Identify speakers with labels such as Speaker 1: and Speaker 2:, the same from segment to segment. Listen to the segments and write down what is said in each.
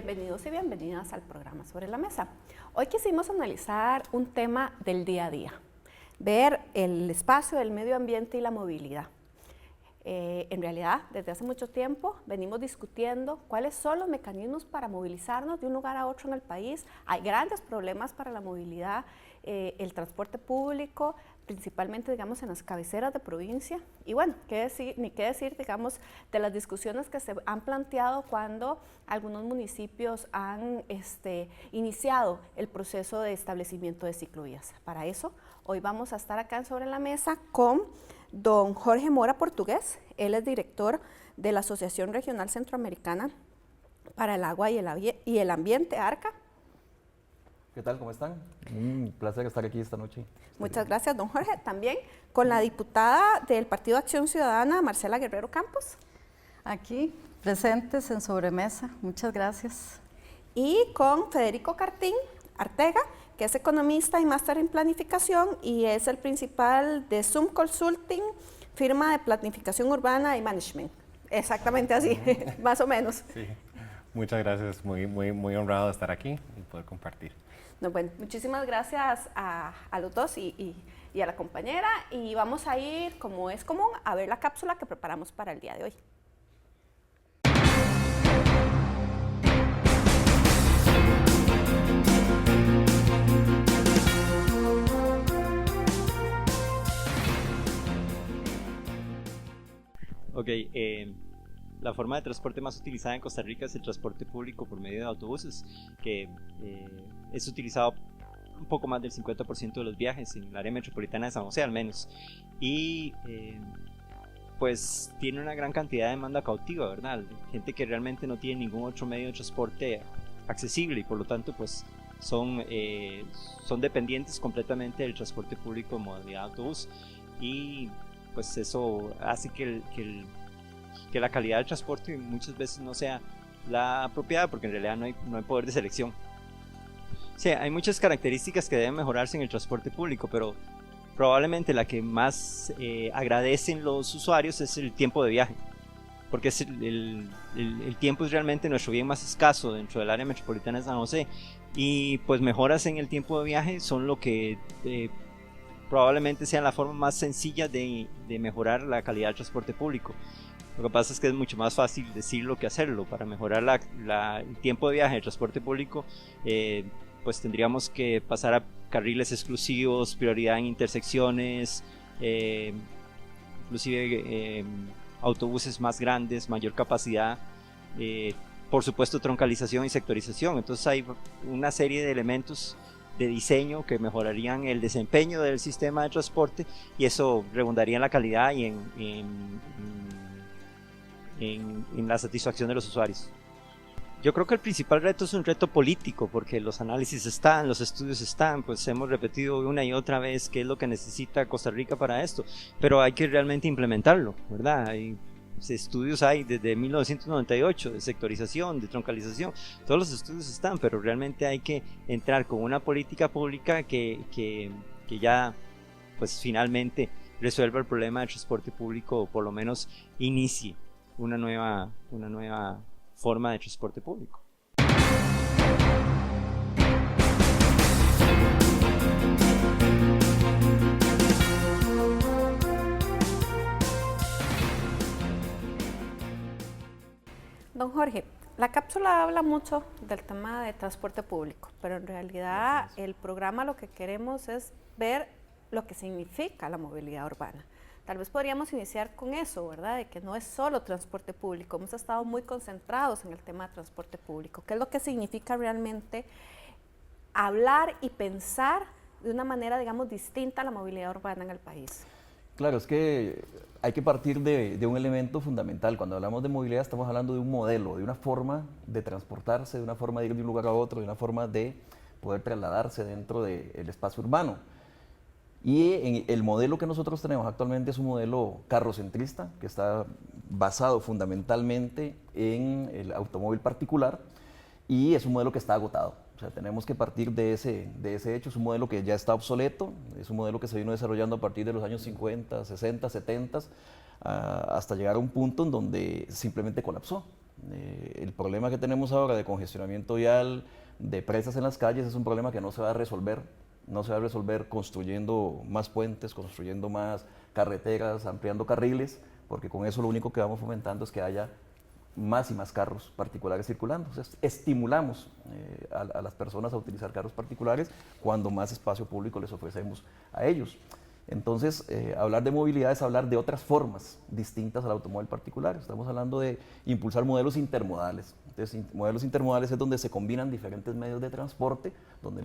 Speaker 1: bienvenidos y bienvenidas al programa Sobre la Mesa. Hoy quisimos analizar un tema del día a día, ver el espacio del medio ambiente y la movilidad. En realidad, desde hace mucho tiempo venimos discutiendo cuáles son los mecanismos para movilizarnos de un lugar a otro en el país. Hay grandes problemas para la movilidad, el transporte público, principalmente, digamos, en las cabeceras de provincia. Y bueno, ni qué decir, digamos, de las discusiones que se han planteado cuando algunos municipios han iniciado el proceso de establecimiento de ciclovías. Para eso, hoy vamos a estar acá en Sobre la Mesa con don Jorge Mora Portugués. Él es director de la Asociación Regional Centroamericana para el Agua y el Ambiente, ARCA.
Speaker 2: ¿Qué tal? ¿Cómo están? Un placer estar aquí esta noche.
Speaker 1: Muchas gracias, don Jorge. También con la diputada del Partido Acción Ciudadana, Marcela Guerrero Campos.
Speaker 3: Aquí, presentes en Sobremesa. Muchas gracias.
Speaker 1: Y con Federico Cartín Artega, que es economista y máster en planificación y es el principal de Zoom Consulting, firma de planificación urbana y management. Exactamente así, más o menos.
Speaker 4: Sí, muchas gracias, muy honrado de estar aquí y poder compartir.
Speaker 1: No, bueno, muchísimas gracias a los dos y a la compañera, y vamos a ir, como es común, a ver la cápsula que preparamos para el día de hoy.
Speaker 5: Ok, la forma de transporte más utilizada en Costa Rica es el transporte público por medio de autobuses, que es utilizado un poco más del 50% de los viajes en el área metropolitana de San José al menos, y pues tiene una gran cantidad de demanda cautiva, ¿verdad? Gente que realmente no tiene ningún otro medio de transporte accesible y por lo tanto pues son dependientes completamente del transporte público en modalidad autobús, y pues eso hace que la calidad del transporte muchas veces no sea la apropiada, porque en realidad no hay poder de selección. Sí, hay muchas características que deben mejorarse en el transporte público, pero probablemente la que más agradecen los usuarios es el tiempo de viaje, porque el tiempo es realmente nuestro bien más escaso dentro del área metropolitana de San José, y pues mejoras en el tiempo de viaje son lo que probablemente sea la forma más sencilla de mejorar la calidad del transporte público. Lo que pasa es que es mucho más fácil decirlo que hacerlo. Para mejorar el tiempo de viaje del transporte público, pues tendríamos que pasar a carriles exclusivos, prioridad en intersecciones, inclusive autobuses más grandes, mayor capacidad, por supuesto troncalización y sectorización. Entonces hay una serie de elementos de diseño que mejorarían el desempeño del sistema de transporte, y eso redundaría en la calidad y en la satisfacción de los usuarios. Yo creo que el principal reto es un reto político, porque los análisis están, los estudios están, pues hemos repetido una y otra vez qué es lo que necesita Costa Rica para esto, pero hay que realmente implementarlo, ¿verdad? Estudios hay desde 1998 de sectorización, de troncalización, todos los estudios están, pero realmente hay que entrar con una política pública que ya pues finalmente resuelva el problema del transporte público, o por lo menos inicie una nueva forma de transporte público.
Speaker 1: Don Jorge, la cápsula habla mucho del tema de transporte público, pero en realidad el programa lo que queremos es ver lo que significa la movilidad urbana. Tal vez podríamos iniciar con eso, ¿verdad? De que no es solo transporte público. Hemos estado muy concentrados en el tema de transporte público. ¿Qué es lo que significa realmente hablar y pensar de una manera, digamos, distinta a la movilidad urbana en el país?
Speaker 2: Claro, es que hay que partir de un elemento fundamental. Cuando hablamos de movilidad estamos hablando de un modelo, de una forma de transportarse, de una forma de ir de un lugar a otro, de una forma de poder trasladarse dentro del espacio urbano. Y el modelo que nosotros tenemos actualmente es un modelo carrocentrista, que está basado fundamentalmente en el automóvil particular, y es un modelo que está agotado. O sea, tenemos que partir de ese hecho. Es un modelo que ya está obsoleto, es un modelo que se vino desarrollando a partir de los años 50, 60, 70, hasta llegar a un punto en donde simplemente colapsó. El problema que tenemos ahora de congestionamiento vial, de presas en las calles, es un problema que no se va a resolver. No se va a resolver construyendo más puentes, construyendo más carreteras, ampliando carriles, porque con eso lo único que vamos fomentando es que haya más y más carros particulares circulando. O sea, estimulamos a las personas a utilizar carros particulares cuando más espacio público les ofrecemos a ellos. Entonces, hablar de movilidad es hablar de otras formas distintas al automóvil particular. Estamos hablando de impulsar modelos intermodales. Entonces, modelos intermodales es donde se combinan diferentes medios de transporte, donde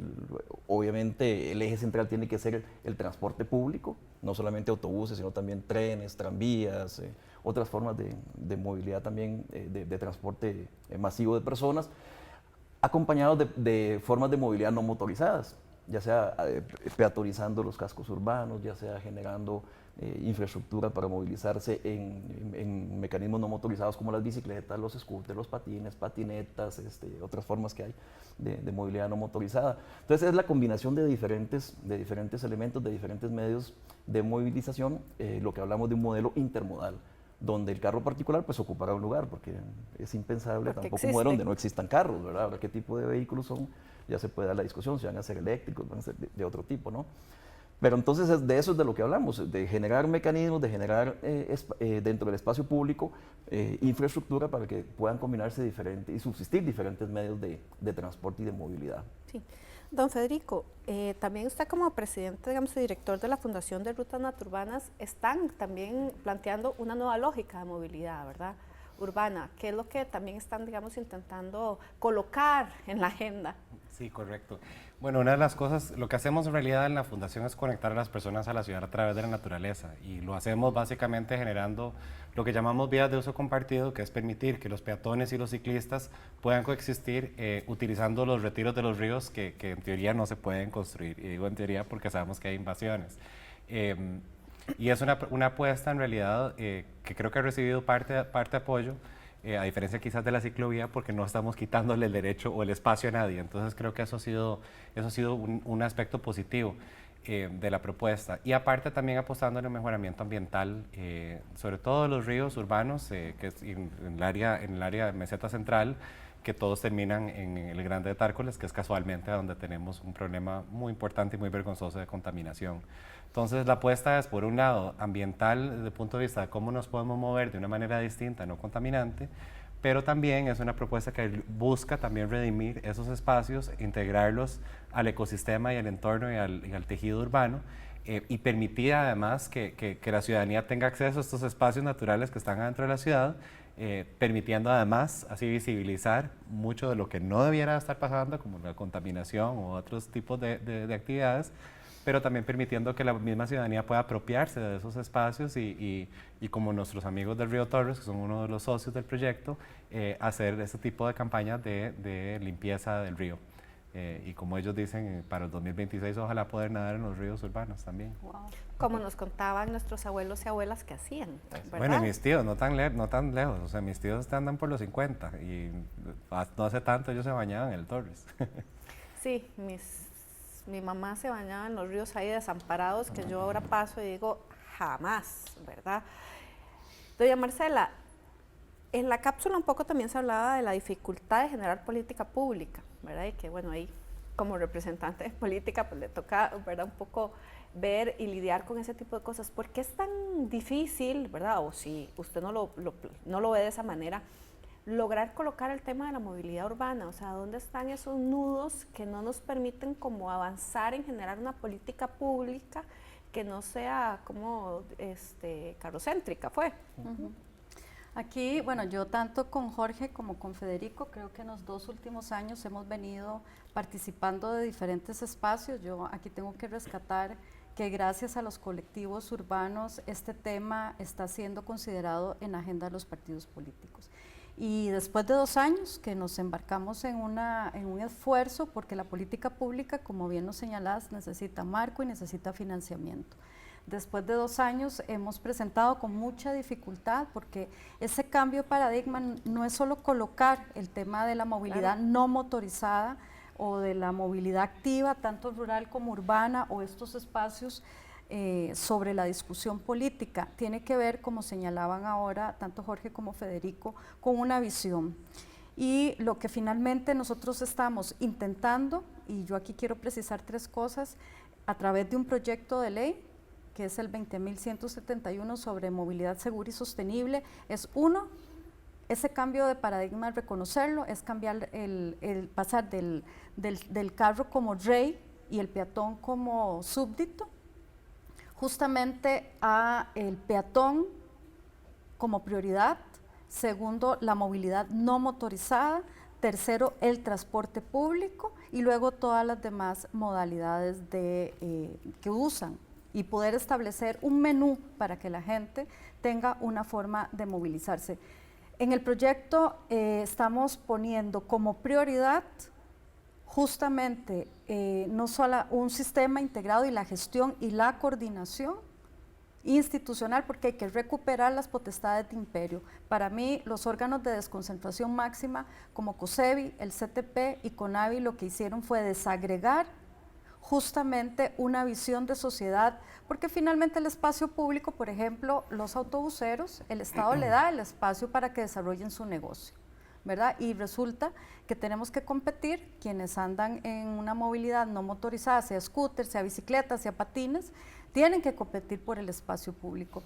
Speaker 2: obviamente el eje central tiene que ser el transporte público, no solamente autobuses, sino también trenes, tranvías, otras formas de movilidad también, de transporte masivo de personas, acompañados de formas de movilidad no motorizadas, ya sea peatonizando los cascos urbanos, ya sea generando infraestructura para movilizarse en mecanismos no motorizados como las bicicletas, los scooters, los patines, patinetas, otras formas que hay de movilidad no motorizada. Entonces es la combinación de diferentes elementos, de diferentes medios de movilización, lo que hablamos de un modelo intermodal, donde el carro particular pues ocupará un lugar, porque es impensable tampoco un modelo donde no existan carros, ¿verdad? Ahora, ¿qué tipo de vehículos son? Ya se puede dar la discusión, si van a ser eléctricos, van a ser de otro tipo, ¿no? Pero entonces de eso es de lo que hablamos, de generar mecanismos, de generar dentro del espacio público infraestructura para que puedan combinarse diferentes y subsistir diferentes medios de transporte y de movilidad.
Speaker 1: Sí. Don Federico, también usted como presidente, digamos, y director de la Fundación de Rutas Naturbanas, están también planteando una nueva lógica de movilidad, ¿verdad? Urbana, que es lo que también están, digamos, intentando colocar en la agenda.
Speaker 4: Sí, correcto. Bueno, una de las cosas, lo que hacemos en realidad en la Fundación es conectar a las personas a la ciudad a través de la naturaleza, y lo hacemos básicamente generando lo que llamamos vías de uso compartido, que es permitir que los peatones y los ciclistas puedan coexistir utilizando los retiros de los ríos que en teoría no se pueden construir, y digo en teoría porque sabemos que hay invasiones. Y es una apuesta en realidad que creo que ha recibido parte apoyo, a diferencia quizás de la ciclovía, porque no estamos quitándole el derecho o el espacio a nadie. Entonces creo que eso ha sido un aspecto positivo de la propuesta. Y aparte también apostando en el mejoramiento ambiental, sobre todo de los ríos urbanos, que es en el área de Meseta Central, que todos terminan en el Grande de Tárcoles, que es casualmente donde tenemos un problema muy importante y muy vergonzoso de contaminación. Entonces la apuesta es, por un lado, ambiental desde el punto de vista de cómo nos podemos mover de una manera distinta, no contaminante, pero también es una propuesta que busca también redimir esos espacios, integrarlos al ecosistema y al entorno y al tejido urbano, y permitir además que la ciudadanía tenga acceso a estos espacios naturales que están adentro de la ciudad, permitiendo además así visibilizar mucho de lo que no debiera estar pasando, como la contaminación u otros tipos de actividades, pero también permitiendo que la misma ciudadanía pueda apropiarse de esos espacios y como nuestros amigos del Río Torres, que son uno de los socios del proyecto, hacer ese tipo de campañas de limpieza del río. Y como ellos dicen, para el 2026 ojalá poder nadar en los ríos urbanos también.
Speaker 1: Wow. Como nos contaban nuestros abuelos y abuelas que hacían, ¿verdad?
Speaker 4: Bueno, mis tíos, no tan lejos, o sea, mis tíos andan por los 50 y no hace tanto ellos se bañaban en el Torres.
Speaker 1: Sí, mi mamá se bañaba en los ríos ahí desamparados, que yo ahora paso y digo, jamás, ¿verdad? Doña Marcela, en la cápsula un poco también se hablaba de la dificultad de generar política pública, ¿verdad? Y que bueno, ahí como representante de política pues le toca, ¿verdad? Un poco ver y lidiar con ese tipo de cosas. ¿Por qué es tan difícil, ¿verdad? O si usted no lo ve de esa manera, lograr colocar el tema de la movilidad urbana? O sea, ¿dónde están esos nudos que no nos permiten como avanzar en generar una política pública que no sea como carrocéntrica?
Speaker 3: Aquí, bueno, yo tanto con Jorge como con Federico, creo que en los 2 últimos años hemos venido participando de diferentes espacios. Yo aquí tengo que rescatar que gracias a los colectivos urbanos este tema está siendo considerado en la agenda de los partidos políticos. Y después de 2 años que nos embarcamos en un esfuerzo, porque la política pública, como bien nos señalás, necesita marco y necesita financiamiento. Después de 2 años hemos presentado con mucha dificultad, porque ese cambio de paradigma no es solo colocar el tema de la movilidad no motorizada o de la movilidad activa, tanto rural como urbana, o estos espacios sobre la discusión política tiene que ver, como señalaban ahora tanto Jorge como Federico, con una visión. Y lo que finalmente nosotros estamos intentando, y yo aquí quiero precisar 3 cosas, a través de un proyecto de ley, que es el 20.171 sobre movilidad segura y sostenible, es uno, ese cambio de paradigma, reconocerlo, es cambiar pasar del carro como rey y el peatón como súbdito, justamente a el peatón como prioridad. Segundo, la movilidad no motorizada. Tercero, el transporte público y luego todas las demás modalidades que usan y poder establecer un menú para que la gente tenga una forma de movilizarse. En el proyecto estamos poniendo como prioridad justamente no solo un sistema integrado y la gestión y la coordinación institucional, porque hay que recuperar las potestades de imperio. Para mí, los órganos de desconcentración máxima como COSEBI, el CTP y CONAVI lo que hicieron fue desagregar justamente una visión de sociedad, porque finalmente el espacio público, por ejemplo, los autobuseros, el Estado le da el espacio para que desarrollen su negocio, ¿verdad? Y resulta que tenemos que competir, quienes andan en una movilidad no motorizada, sea scooter, sea bicicleta, sea patines, tienen que competir por el espacio público.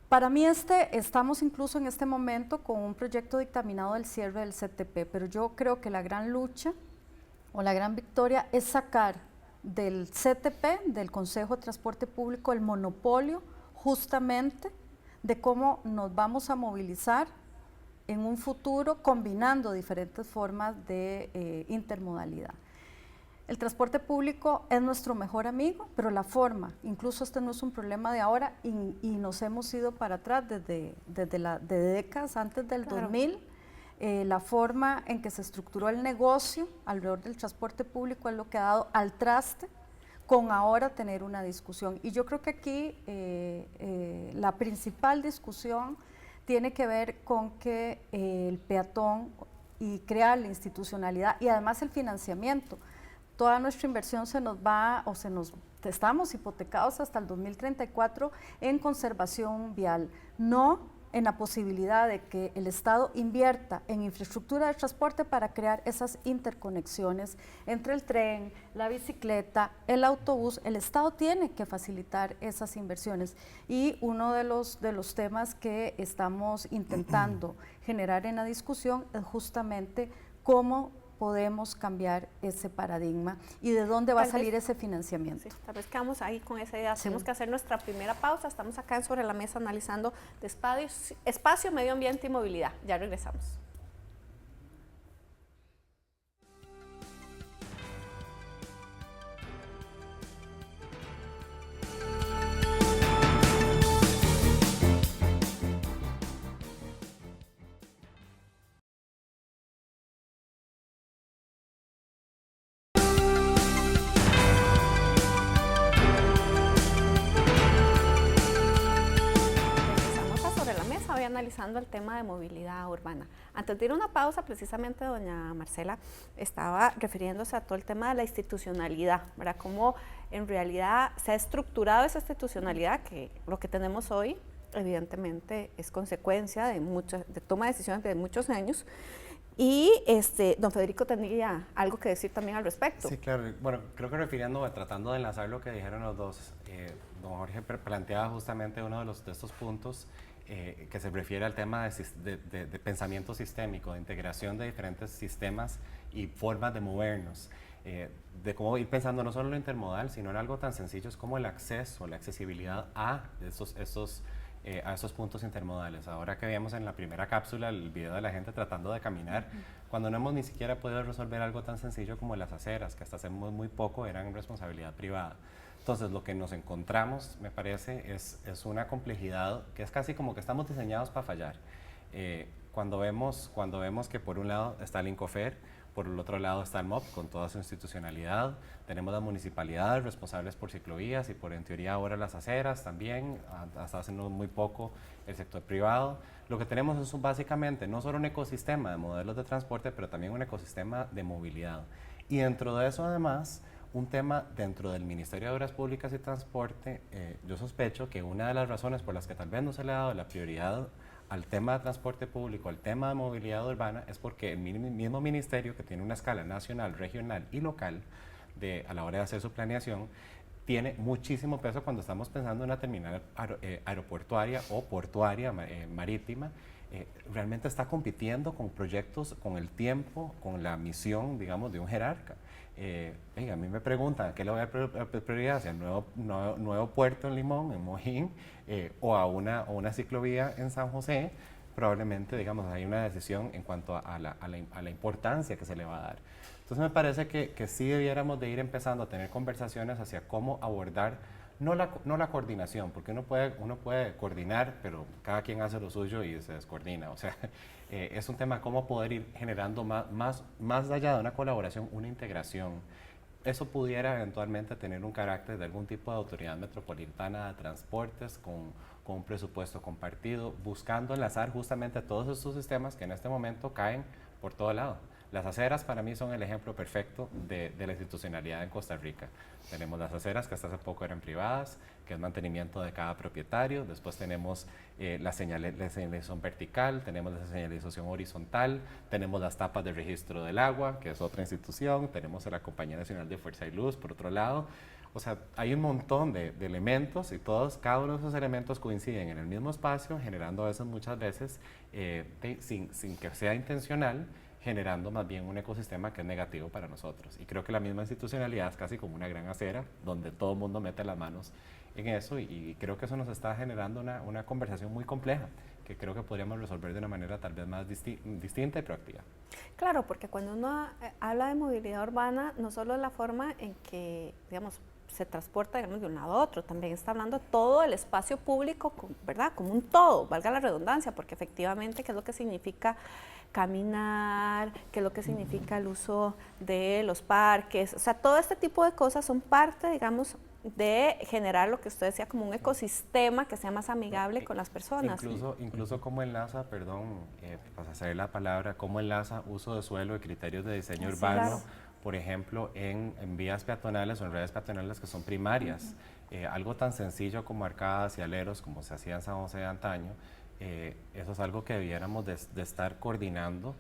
Speaker 3: Para mí estamos incluso en este momento con un proyecto dictaminado del cierre del CTP, pero yo creo que la gran lucha o la gran victoria es sacar del CTP, del Consejo de Transporte Público, el monopolio justamente de cómo nos vamos a movilizar en un futuro combinando diferentes formas de intermodalidad. El transporte público es nuestro mejor amigo, pero la forma, incluso este no es un problema de ahora y nos hemos ido para atrás desde de décadas antes del 2000. La forma en que se estructuró el negocio alrededor del transporte público es lo que ha dado al traste con ahora tener una discusión. Y yo creo que aquí la principal discusión tiene que ver con que el peatón y crear la institucionalidad y además el financiamiento. Toda nuestra inversión se nos va estamos hipotecados hasta el 2034 en conservación vial, no en la posibilidad de que el Estado invierta en infraestructura de transporte para crear esas interconexiones entre el tren, la bicicleta, el autobús. El Estado tiene que facilitar esas inversiones y uno de los temas que estamos intentando generar en la discusión es justamente cómo podemos cambiar ese paradigma y de dónde va a salir ese financiamiento.
Speaker 1: Sí, tal vez quedamos ahí con esa idea. Tenemos que hacer nuestra primera pausa. Estamos acá Sobre la Mesa analizando de espacio, medio ambiente y movilidad. Ya regresamos. Analizando el tema de movilidad urbana. Antes de ir a una pausa, precisamente doña Marcela estaba refiriéndose a todo el tema de la institucionalidad, ¿verdad? Cómo en realidad se ha estructurado esa institucionalidad, que lo que tenemos hoy evidentemente es consecuencia de toma de decisiones de muchos años. Y don Federico tendría algo que decir también al respecto.
Speaker 4: Sí, claro. Bueno, creo que tratando de enlazar lo que dijeron los dos, don Jorge planteaba justamente uno de estos puntos que se refiere al tema de pensamiento sistémico, de integración de diferentes sistemas y formas de movernos, de cómo ir pensando no solo en lo intermodal, sino en algo tan sencillo como el acceso, la accesibilidad a esos puntos intermodales. Ahora que veíamos en la primera cápsula el video de la gente tratando de caminar, cuando no hemos ni siquiera podido resolver algo tan sencillo como las aceras, que hasta hace muy poco eran responsabilidad privada. Entonces, lo que nos encontramos, me parece, es una complejidad que es casi como que estamos diseñados para fallar. Cuando vemos que por un lado está el Incofer, por el otro lado está el MOP con toda su institucionalidad, tenemos las municipalidades responsables por ciclovías y por, en teoría, ahora las aceras también, hasta hace muy poco el sector privado. Lo que tenemos es básicamente no solo un ecosistema de modelos de transporte, pero también un ecosistema de movilidad. Y dentro de eso, además, un tema dentro del Ministerio de Obras Públicas y Transporte. Yo sospecho que una de las razones por las que tal vez no se le ha dado la prioridad al tema de transporte público, al tema de movilidad urbana, es porque el mismo ministerio, que tiene una escala nacional, regional y local a la hora de hacer su planeación, tiene muchísimo peso cuando estamos pensando en una terminal aeroportuaria o portuaria marítima. Realmente está compitiendo con proyectos, con el tiempo, con la misión, digamos, de un jerarca. A mí me preguntan, ¿qué le voy a dar prioridad? ¿Si al nuevo puerto en Limón, en Mojín, o a una ciclovía en San José? Probablemente, digamos, hay una decisión en cuanto a la importancia que se le va a dar. Entonces me parece que sí debiéramos de ir empezando a tener conversaciones hacia cómo abordar, no la coordinación, porque uno puede coordinar, pero cada quien hace lo suyo y se descoordina. O sea, es un tema cómo poder ir generando más allá de una colaboración, una integración. Eso pudiera eventualmente tener un carácter de algún tipo de autoridad metropolitana de transportes con un presupuesto compartido, buscando enlazar justamente todos estos sistemas que en este momento caen por todo lado. Las aceras para mí son el ejemplo perfecto de la institucionalidad en Costa Rica. Tenemos las aceras que hasta hace poco eran privadas, que es mantenimiento de cada propietario. Después tenemos la señalización vertical, tenemos la señalización horizontal, tenemos las tapas de registro del agua, que es otra institución, tenemos a la Compañía Nacional de Fuerza y Luz, por otro lado. O sea, hay un montón de elementos y cada uno de esos elementos coinciden en el mismo espacio, generando a veces, muchas veces, sin que sea intencional, generando más bien un ecosistema que es negativo para nosotros. Y creo que la misma institucionalidad es casi como una gran acera, donde todo el mundo mete las manos en eso, y creo que eso nos está generando una conversación muy compleja, que creo que podríamos resolver de una manera tal vez más distinta y proactiva.
Speaker 1: Claro, porque cuando uno habla de movilidad urbana, no solo es la forma en que, digamos, se transporta, digamos, de un lado a otro, también está hablando todo el espacio público, ¿verdad? Como un todo, valga la redundancia, porque efectivamente, ¿qué es lo que significa caminar? ¿Qué es lo que significa el uso de los parques? O sea, todo este tipo de cosas son parte, digamos, de generar lo que usted decía como un ecosistema que sea más amigable con las personas.
Speaker 4: Incluso cómo enlaza, para hacer la palabra, cómo enlaza uso de suelo y criterios de diseño urbano, claro, por ejemplo, en vías peatonales o en redes peatonales que son primarias. Algo tan sencillo como arcadas y aleros, como se hacía en San José de antaño, eso es algo que debiéramos de estar coordinando.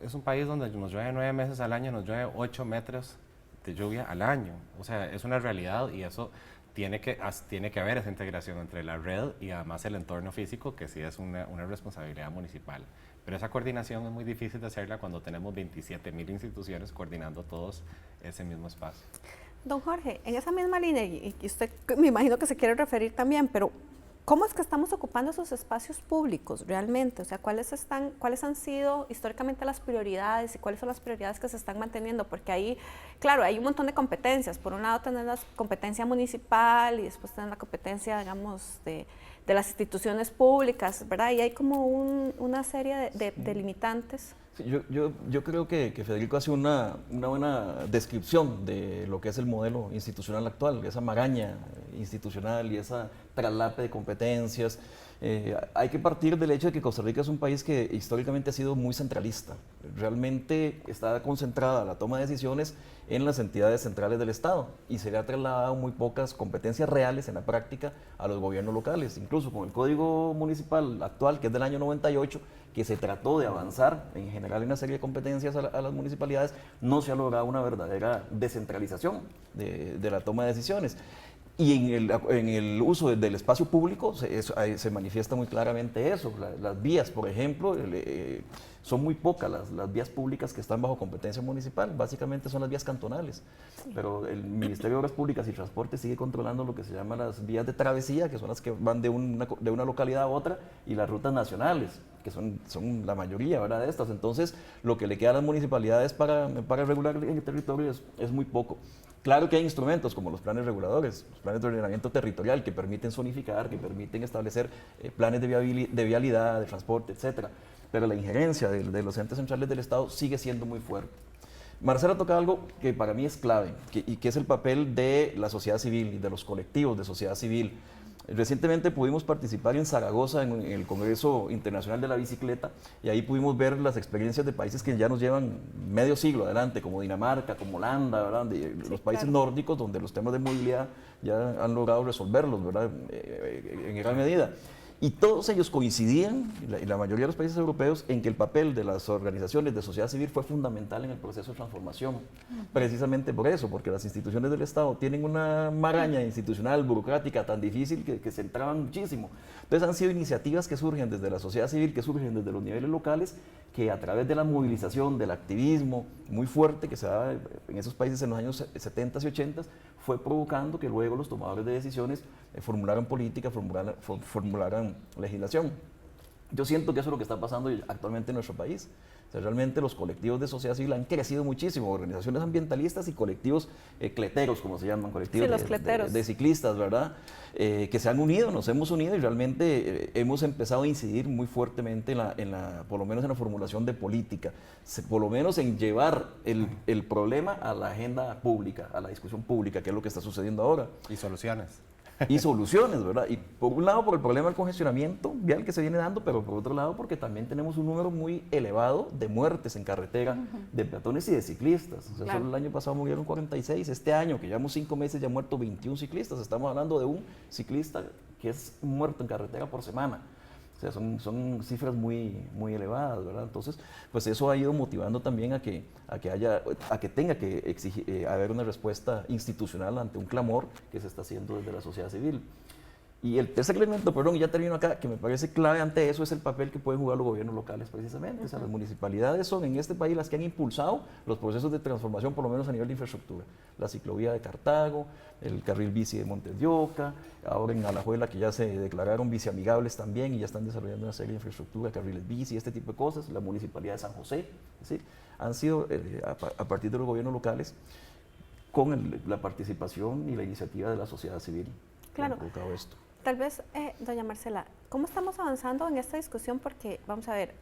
Speaker 4: Es un país donde nos llueve 9 meses al año, nos llueve 8 metros de lluvia al año. O sea, es una realidad, y eso tiene que haber esa integración entre la red y además el entorno físico, que sí es una responsabilidad municipal. Pero esa coordinación es muy difícil de hacerla cuando tenemos 27.000 instituciones coordinando todos ese mismo espacio.
Speaker 1: Don Jorge, en esa misma línea, y usted me imagino que se quiere referir también, pero ¿cómo es que estamos ocupando esos espacios públicos realmente? O sea, ¿cuáles han sido históricamente las prioridades y cuáles son las prioridades que se están manteniendo? Porque ahí, claro, hay un montón de competencias. Por un lado tener la competencia municipal y después tener la competencia, digamos, de las instituciones públicas, ¿verdad? Y hay como una serie de limitantes.
Speaker 2: Sí, yo creo que Federico hace una buena descripción de lo que es el modelo institucional actual, esa maraña institucional y esa traslape de competencias. Hay que partir del hecho de que Costa Rica es un país que históricamente ha sido muy centralista. Realmente está concentrada la toma de decisiones en las entidades centrales del Estado y se le ha trasladado muy pocas competencias reales en la práctica a los gobiernos locales. Incluso con el Código Municipal actual, que es del año 98, que se trató de avanzar en general en una serie de competencias a las municipalidades, no se ha logrado una verdadera descentralización de la toma de decisiones. Y en el uso del espacio público se manifiesta muy claramente eso. Las vías, por ejemplo, son muy pocas las vías públicas que están bajo competencia municipal, básicamente son las vías cantonales. Sí. Pero el Ministerio de Obras Públicas y Transporte sigue controlando lo que se llama las vías de travesía, que son las que van de una localidad a otra, y las rutas nacionales, que son la mayoría, ¿verdad?, de estas. Entonces, lo que le queda a las municipalidades para regular el territorio es muy poco. Claro que hay instrumentos como los planes reguladores, los planes de ordenamiento territorial que permiten zonificar, que permiten establecer planes de vialidad, de transporte, etcétera. Pero la injerencia de los entes centrales del Estado sigue siendo muy fuerte. Marcela toca algo que para mí es clave y que es el papel de la sociedad civil y de los colectivos de sociedad civil. Recientemente pudimos participar en Zaragoza en el Congreso Internacional de la Bicicleta y ahí pudimos ver las experiencias de países que ya nos llevan medio siglo adelante, como Dinamarca, como Holanda, ¿verdad? Los países nórdicos donde los temas de movilidad ya han logrado resolverlos, ¿verdad? En gran medida. Y todos ellos coincidían, y la mayoría de los países europeos, en que el papel de las organizaciones de sociedad civil fue fundamental en el proceso de transformación. Precisamente por eso, porque las instituciones del Estado tienen una maraña institucional, burocrática tan difícil que se entraban muchísimo. Entonces han sido iniciativas que surgen desde la sociedad civil, que surgen desde los niveles locales, que a través de la movilización, del activismo muy fuerte que se daba en esos países en los años 70 y 80, fue provocando que luego los tomadores de decisiones formularan política, formularan legislación. Yo siento que eso es lo que está pasando actualmente en nuestro país. O sea, realmente los colectivos de sociedad civil han crecido muchísimo, organizaciones ambientalistas y colectivos cleteros, como se llaman, colectivos de ciclistas, ¿verdad? Que se han unido, nos hemos unido y realmente hemos empezado a incidir muy fuertemente por lo menos en la formulación de política, por lo menos en llevar el problema a la agenda pública, a la discusión pública, que es lo que está sucediendo ahora.
Speaker 4: Y soluciones.
Speaker 2: Y soluciones, ¿verdad? Y por un lado por el problema del congestionamiento vial que se viene dando, pero por otro lado porque también tenemos un número muy elevado de muertes en carretera, de peatones y de ciclistas. O sea, solo el año pasado murieron 46, este año que llevamos 5 meses ya han muerto 21 ciclistas, estamos hablando de un ciclista que es muerto en carretera por semana. O sea, son cifras muy elevadas, ¿verdad? Entonces, pues eso ha ido motivando también a que tenga que haber una respuesta institucional ante un clamor que se está haciendo desde la sociedad civil. Y el tercer elemento, perdón, y ya termino acá, que me parece clave ante eso es el papel que pueden jugar los gobiernos locales precisamente. O sea, las municipalidades son en este país las que han impulsado los procesos de transformación, por lo menos a nivel de infraestructura. La ciclovía de Cartago, el carril bici de Montes de Oca, ahora en Alajuela que ya se declararon biciamigables también y ya están desarrollando una serie de infraestructura, carriles bici, este tipo de cosas. La municipalidad de San José, es decir, han sido a partir de los gobiernos locales con la participación y la iniciativa de la sociedad civil.
Speaker 1: Claro.
Speaker 2: Que han provocado esto.
Speaker 1: Tal vez, doña Marcela, ¿cómo estamos avanzando en esta discusión? Porque, vamos a ver,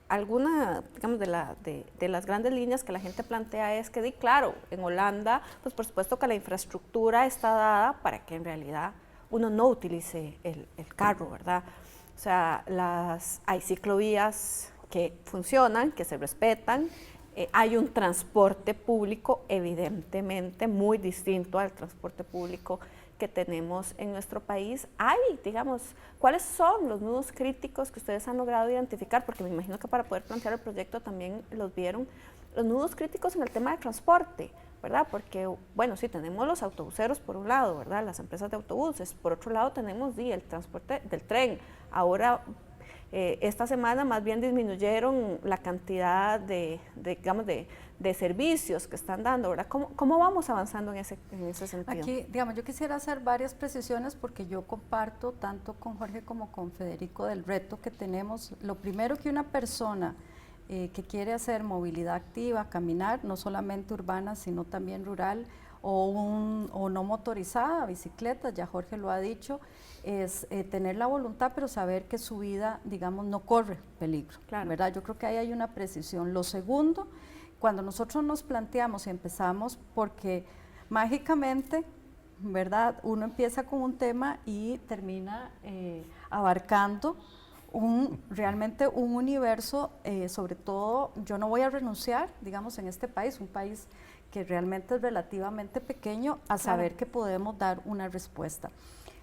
Speaker 1: alguna, digamos, de las grandes líneas que la gente plantea es que, claro, en Holanda, pues por supuesto que la infraestructura está dada para que en realidad uno no utilice el carro, ¿verdad? O sea, hay ciclovías que funcionan, que se respetan, hay un transporte público evidentemente muy distinto al transporte público que tenemos en nuestro país. Digamos, ¿cuáles son los nudos críticos que ustedes han logrado identificar? Porque me imagino que para poder plantear el proyecto también los vieron, los nudos críticos en el tema de transporte, ¿verdad? Porque, bueno, sí, tenemos los autobuseros por un lado, ¿verdad? Las empresas de autobuses. Por otro lado tenemos el transporte del tren. Ahora, esta semana más bien disminuyeron la cantidad de servicios que están dando, ¿verdad? ¿Cómo vamos avanzando en ese sentido?
Speaker 3: Aquí, digamos, yo quisiera hacer varias precisiones porque yo comparto tanto con Jorge como con Federico del reto que tenemos. Lo primero que una persona que quiere hacer movilidad activa, caminar, no solamente urbana, sino también rural, o no motorizada, bicicleta, ya Jorge lo ha dicho, es tener la voluntad, pero saber que su vida, digamos, no corre peligro, claro, ¿verdad? Yo creo que ahí hay una precisión. Lo segundo, cuando nosotros nos planteamos y empezamos, porque mágicamente, ¿verdad? Uno empieza con un tema y termina abarcando realmente un universo, sobre todo, yo no voy a renunciar, digamos, en este país, un país que realmente es relativamente pequeño, a saber que podemos dar una respuesta.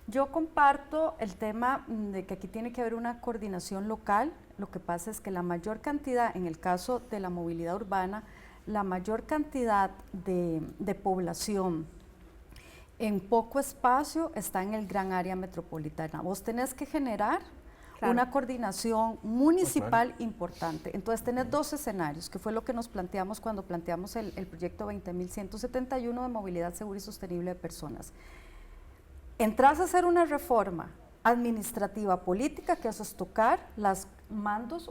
Speaker 3: Yo comparto el tema de que aquí tiene que haber una coordinación local. Lo que pasa es que la mayor cantidad, en el caso de la movilidad urbana, la mayor cantidad de población en poco espacio está en el gran área metropolitana. Vos tenés que generar una coordinación municipal importante. Entonces tenés dos escenarios, que fue lo que nos planteamos cuando planteamos el proyecto 20.171 de movilidad segura y sostenible de personas. Entras a hacer una reforma administrativa política, que eso es tocar las mandos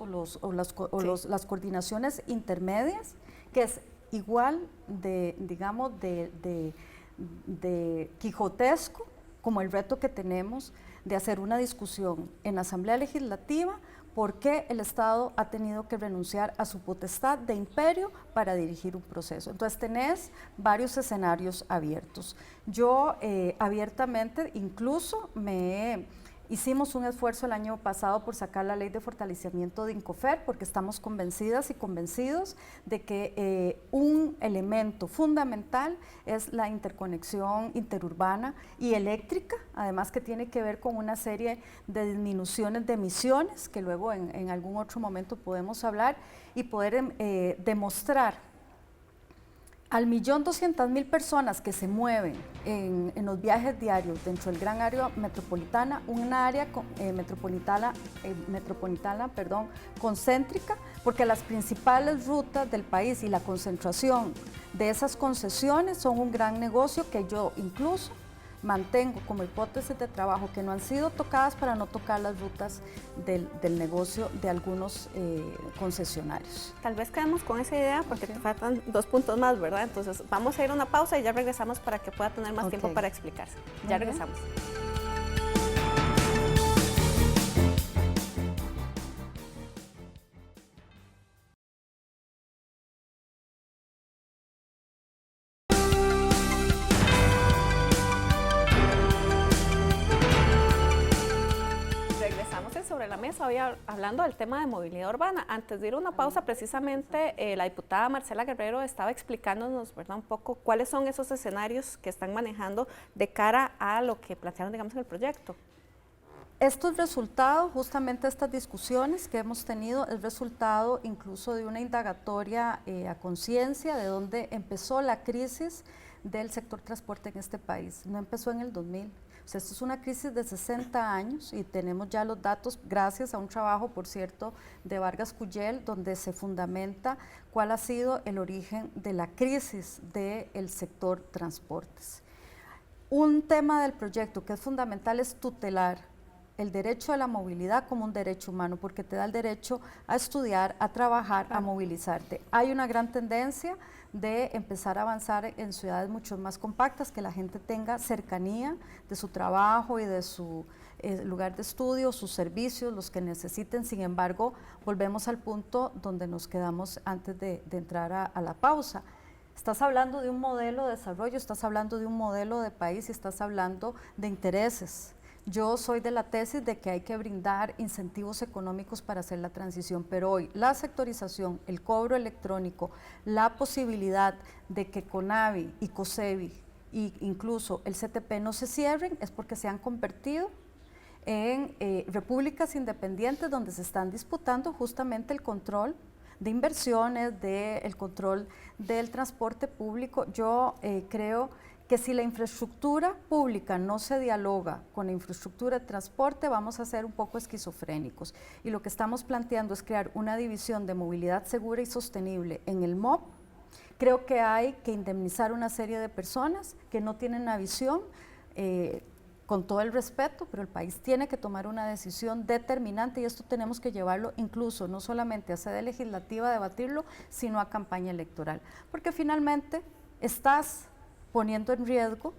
Speaker 3: las coordinaciones intermedias, que es igual digamos, de quijotesco como el reto que tenemos de hacer una discusión en la Asamblea Legislativa por qué el Estado ha tenido que renunciar a su potestad de imperio para dirigir un proceso. Entonces tenés varios escenarios abiertos. Yo abiertamente incluso hicimos un esfuerzo el año pasado por sacar la ley de fortalecimiento de Incofer, porque estamos convencidas y convencidos de que un elemento fundamental es la interconexión interurbana y eléctrica, además que tiene que ver con una serie de disminuciones de emisiones, que luego en algún otro momento podemos hablar, y poder demostrar al 1.200.000 personas que se mueven en los viajes diarios dentro del gran área metropolitana, una área metropolitana, concéntrica, porque las principales rutas del país y la concentración de esas concesiones son un gran negocio que yo incluso mantengo como hipótesis de trabajo, que no han sido tocadas para no tocar las rutas del negocio de algunos concesionarios.
Speaker 1: Tal vez quedemos con esa idea porque te faltan 2 puntos más, ¿verdad? Entonces vamos a ir a una pausa y ya regresamos para que pueda tener más tiempo para explicarse. Ya regresamos. Sobre la mesa, hoy hablando del tema de movilidad urbana. Antes de ir a una pausa, precisamente la diputada Marcela Guerrero estaba explicándonos, ¿verdad?, un poco cuáles son esos escenarios que están manejando de cara a lo que plantearon, digamos, en el proyecto.
Speaker 3: Esto es resultado, justamente estas discusiones que hemos tenido, es resultado incluso de una indagatoria a conciencia de dónde empezó la crisis del sector transporte en este país. No empezó en el 2000. O sea, esto es una crisis de 60 años y tenemos ya los datos gracias a un trabajo, por cierto, de Vargas Cuyel, donde se fundamenta cuál ha sido el origen de la crisis del sector transportes. Un tema del proyecto que es fundamental es tutelar el derecho a la movilidad como un derecho humano, porque te da el derecho a estudiar, a trabajar, a movilizarte. Hay una gran tendencia de empezar a avanzar en ciudades mucho más compactas, que la gente tenga cercanía de su trabajo y de su lugar de estudio, sus servicios, los que necesiten. Sin embargo, volvemos al punto donde nos quedamos antes de entrar a la pausa. Estás hablando de un modelo de desarrollo, estás hablando de un modelo de país y estás hablando de intereses. Yo soy de la tesis de que hay que brindar incentivos económicos para hacer la transición, pero hoy la sectorización, el cobro electrónico, la posibilidad de que CONAVI y COSEBI e incluso el CTP no se cierren es porque se han convertido en repúblicas independientes donde se están disputando justamente el control de inversiones, el control del transporte público. Yo creo que si la infraestructura pública no se dialoga con la infraestructura de transporte, vamos a ser un poco esquizofrénicos. Y lo que estamos planteando es crear una división de movilidad segura y sostenible en el MOP. Creo que hay que indemnizar una serie de personas que no tienen una visión, con todo el respeto, pero el país tiene que tomar una decisión determinante y esto tenemos que llevarlo incluso no solamente a sede legislativa a debatirlo, sino a campaña electoral. Porque finalmente estás poniendo en riesgo